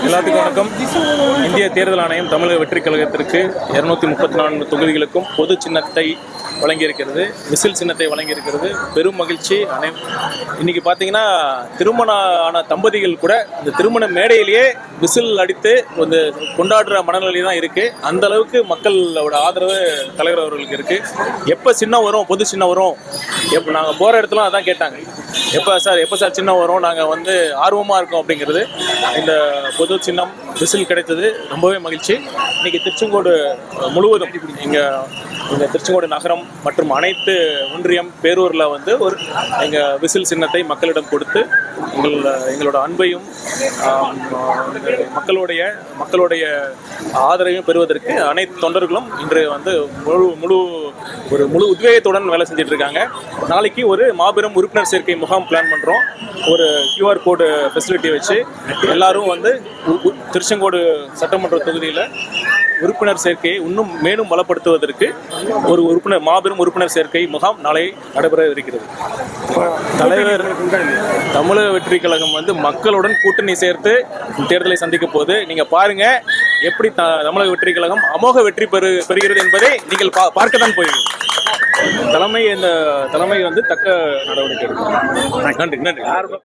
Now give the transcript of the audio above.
எல்லாத்துக்கும் வணக்கம். இந்திய தேர்தல் ஆணையம் தமிழக வெற்றிக் கழகத்திற்கு 234 தொகுதிகளுக்கும் பொது சின்னத்தை வழங்கியிருக்கிறது, விசில் சின்னத்தை வழங்கியிருக்கிறது. பெரும் மகிழ்ச்சி. இன்னைக்கு பார்த்தீங்கன்னா திருமண ஆன தம்பதிகள் கூட இந்த திருமண மேடையிலேயே விசில் அடித்து வந்து கொண்டாடுற மனநிலை தான் இருக்கு. அந்த அளவுக்கு மக்களோட ஆதரவு தலைவர் அவர்களுக்கு இருக்கு. எப்போ சின்னம் வரும், பொது சின்னம் வரும், எப்போ நாங்கள் போகிற இடத்துல அதான் கேட்டாங்க, எப்போ சார் சின்னம் வரும், நாங்கள் வந்து ஆர்வமாக இருக்கோம் அப்படிங்கிறது. இந்த பொது சின்னம் விசில் கிடைத்தது ரொம்பவே மகிழ்ச்சி. இன்னைக்கு திருச்செங்கோடு முழுவதும் எங்கள் திருச்செங்கோடு நகரம் மற்றும் அனைத்து ஒன்றியம் பேரூரில் வந்து எங்கள் விசில் சின்னத்தை மக்களிடம் கொடுத்து எங்களோட அன்பையும் மக்களுடைய ஆதரவையும் பெறுவதற்கு அனைத்து தொண்டர்களும் இன்று வந்து முழு உத்வேகத்துடன் வேலை செஞ்சுட்டு இருக்காங்க. நாளைக்கு ஒரு மாபெரும் உறுப்பினர் சேர்க்கை முகாம் பிளான் பண்ணுறோம். ஒரு QR கோடு ஃபெசிலிட்டி வச்சு எல்லாரும் வந்து திருச்செங்கோடு சட்டமன்ற தொகுதியில் உறுப்பினர் சேர்க்கையை இன்னும் மேலும் பலப்படுத்துவதற்கு ஒரு மாபெரும் உறுப்பினர் சேர்க்கை முகாம் நாளை நடைபெற இருக்கிறது. தலைவர் தமிழக வெற்றி கழகம் வந்து மக்களுடன் கூட்டணி சேர்த்து தேர்தலை சந்திக்க போது நீங்க பாருங்க எப்படி தமிழக வெற்றி கழகம் அமோக வெற்றி பெறுகிறது என்பதை நீங்கள் பார்க்கத்தான் போகிறீர்கள். தலைமை வந்து தக்க நடவடிக்கை எடுக்கும். நன்றி.